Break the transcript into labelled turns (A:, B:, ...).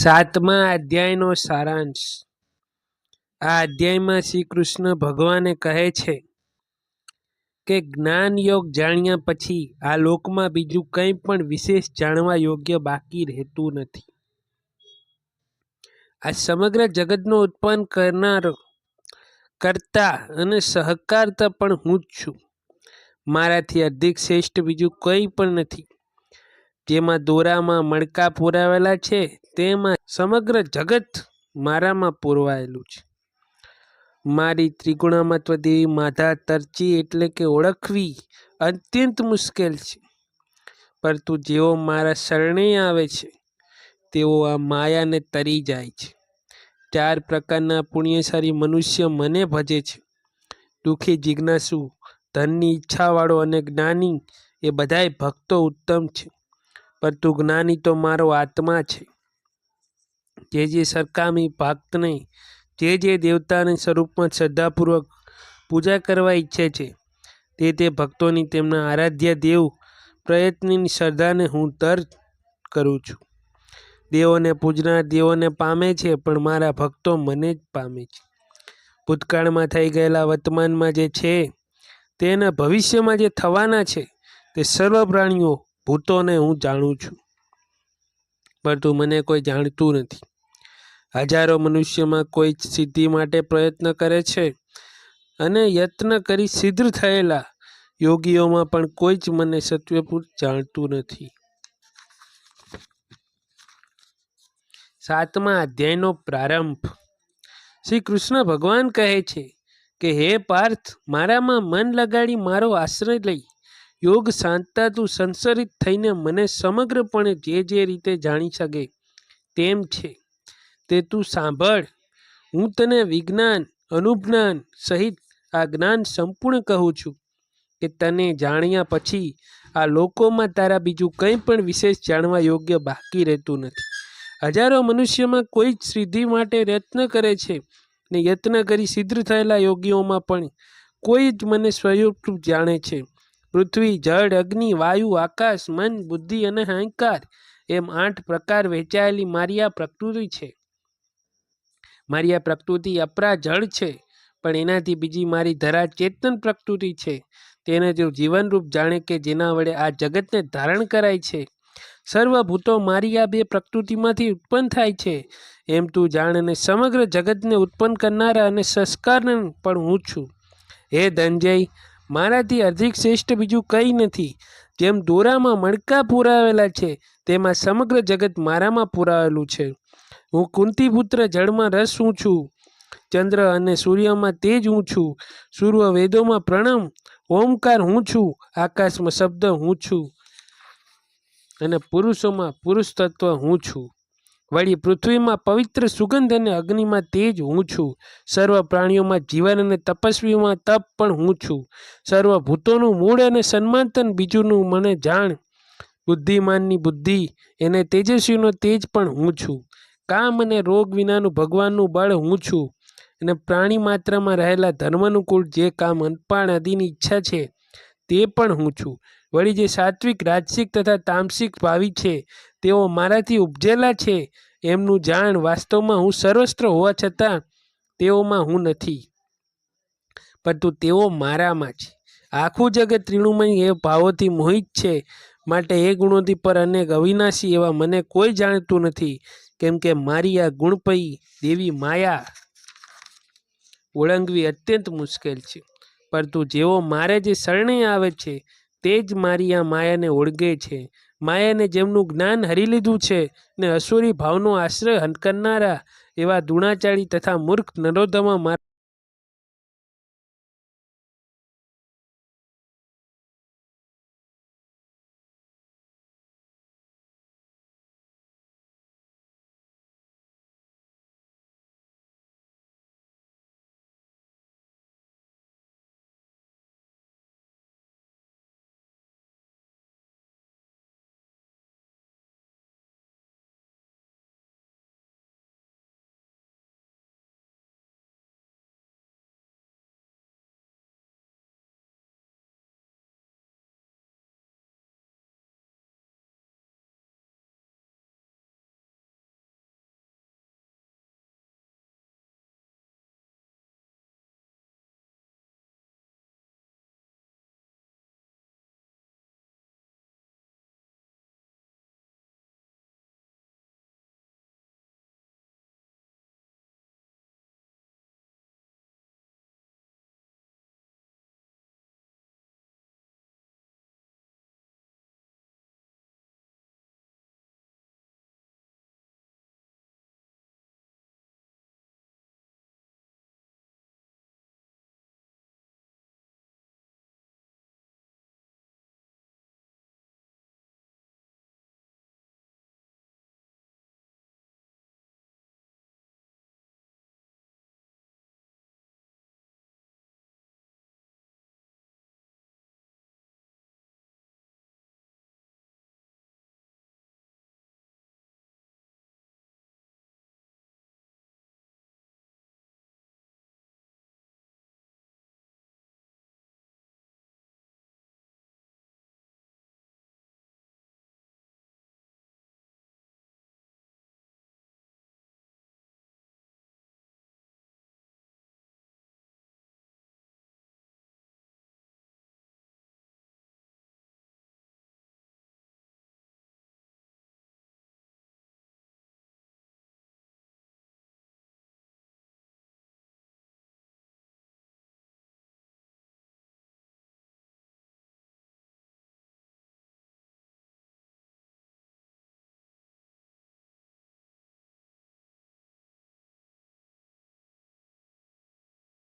A: સાતમા અધ્યાયનો સારાંશ। આ અધ્યાયમાં શ્રી કૃષ્ણ ભગવાને કહે છે કે જ્ઞાન યોગ જાણ્યા પછી આ લોકમાં બીજું કંઈ પણ વિશેષ જાણવા યોગ્ય બાકી રહેતું નથી। આ સમગ્ર જગતનું ઉત્પન્ન કરનાર, કરતા અને સહકારતા પણ હું જ છું। મારાથી અધિક શ્રેષ્ઠ બીજું કંઈ પણ નથી। જેમાં દોરામાં મણકા પુરાવેલા છે તેમાં સમગ્ર જગત મારામાં પુરવાયેલું છે। મારી ત્રિગુણામત્વ દેવી માધા તરચી એટલે કે ઓળખવી અત્યંત મુશ્કેલ છે, પરંતુ જેઓ મારા શરણે આવે છે તેઓ આ માયાને તરી જાય છે। 4 પ્રકારના પુણ્યશાળી મનુષ્ય મને ભજે છે। દુઃખી, જિજ્ઞાસુ, ધનની ઈચ્છાવાળો અને જ્ઞાની એ બધાય ભક્તો ઉત્તમ છે, પરંતુ જ્ઞાની તો મારો આત્મા છે। જે સરકામી ભક્તને જે દેવતાના સ્વરૂપમાં શ્રદ્ધાપૂર્વક પૂજા કરવા ઈચ્છે છે તે ભક્તોની તેમના આરાધ્ય દેવ પ્રયત્નની શ્રદ્ધાને હું તર્ક કરું છું। દેવોને પૂજનાર દેવોને પામે છે, પણ મારા ભક્તો મને જ પામે છે। ભૂતકાળમાં થઈ ગયેલા, વર્તમાનમાં જે છે તેના ભવિષ્યમાં જે થવાના છે તે સર્વ પ્રાણીઓ, ભૂતોને હું જાણું છું, પરંતુ મને કોઈ જાણતું નથી। હજારો મનુષ્યમાં કોઈ સિદ્ધિ માટે પ્રયત્ન કરે છે, અને યત્ન કરી સિદ્ધ થયેલા યોગીઓમાં પણ કોઈ જ મને સત્યપૂર્ણ જાણતું નથી। સાતમા અધ્યાયનો પ્રારંભ। શ્રી કૃષ્ણ ભગવાન કહે છે કે હે પાર્થ, મારામાં મન લગાડી મારો આશ્રય લઈ યોગ સાધતા તું સંસરિત થઈને મને સમગ્રપણે જે રીતે જાણી શકે તેમ છે તે તું સાંભળ। હું તને વિજ્ઞાન, અનુજ્ઞાન સહિત આ જ્ઞાન સંપૂર્ણ કહું છું કે તને જાણ્યા પછી આ લોકોમાં તારા બીજું કંઈ પણ વિશેષ જાણવા યોગ્ય બાકી રહેતું નથી। હજારો મનુષ્યમાં કોઈ જ સિદ્ધિ માટે યત્ન કરે છે, ને યત્ન કરી સિદ્ધ થયેલા યોગીઓમાં પણ કોઈ જ મને સ્વરૂપ જાણે છે। પૃથ્વી, જળ, અગ્નિ, વાયુ, આકાશ, મન, બુદ્ધિ અને અહંકાર એમ 8 પ્રકાર વહેંચાયેલી મારી આ પ્રકૃતિ છે। મારી આ પ્રકૃતિ અપરા જળ છે, પણ એનાથી બીજી મારી ધરા ચેતન પ્રકૃતિ છે। તેને જો જીવનરૂપ જાણે કે જેના વડે આ જગતને ધારણ કરાય છે। સર્વભૂતો મારી આ 2 પ્રકૃતિમાંથી ઉત્પન્ન થાય છે એમ તું જાણ, અને સમગ્ર જગતને ઉત્પન્ન કરનારા અને સંસ્કારન પણ હું છું। હે ધનંજય, મારાથી અધિક શ્રેષ્ઠ બીજું કંઈ નથી। જેમ દોરામાં મણકા પુરાવેલા છે તેમાં સમગ્ર જગત મારામાં પુરાવેલું છે। હું કુંતીપુત્ર જળમાં રસ હું છું, ચંદ્ર અને સૂર્યમાં તેજ હું છું, સૂર્વ વેદોમાં પ્રણવ ઓમકાર હું છું, આકાશમાં શબ્દ હું છું, અને પુરુષોમાં પુરુષ તત્વ હું છું। વળી પૃથ્વીમાં પવિત્ર સુગંધ અને અગ્નિમાં તેજ હું છું। સર્વ પ્રાણીઓમાં જીવન અને તપસ્વીઓમાં તપ પણ હું છું। સર્વભૂતોનું મૂળ અને સન્માંતન બીજુંનું મને જાણ। બુદ્ધિમાનની બુદ્ધિ એને તેજસ્વીનો તેજ પણ હું છું। કામ અને રોગ વિનાનું ભગવાનનું બળ હું છું, અને પ્રાણી માત્રમાં રહેલા ધર્માનુકૂળ જે કામ અનપાન આદિની ઈચ્છા છે તે પણ હું છું। વળી જે સાત્વિક, રાજસિક તથા તામસિક ભાવી છે તેઓ મારાથી ઉપજેલા છે એમનું જાણ। વાસ્તવમાં હું સર્વસ્ત્ર હોવા છતાં તેઓમાં હું નથી, પરંતુ તેઓ મારામાં છે। આખું જગત ત્રિગુણમય એ ભાવોથી મોહિત છે, માટે એ ગુણોથી પર અનેક અવિનાશી એવા મને કોઈ જાણતું નથી, કેમ કે મારી આ ગુણપયી દેવી માયા ઓળંગવી અત્યંત મુશ્કેલ છે। પરંતુ જેઓ મારે જે શરણે આવે છે તે જ મારી આ માયાને ઓળગે છે। માયાને જેમનું જ્ઞાન હરી લીધું છે, ને અસુરી ભાવનો આશ્રય કરનારા એવા દુણાચારી તથા મૂર્ખ નરોધમા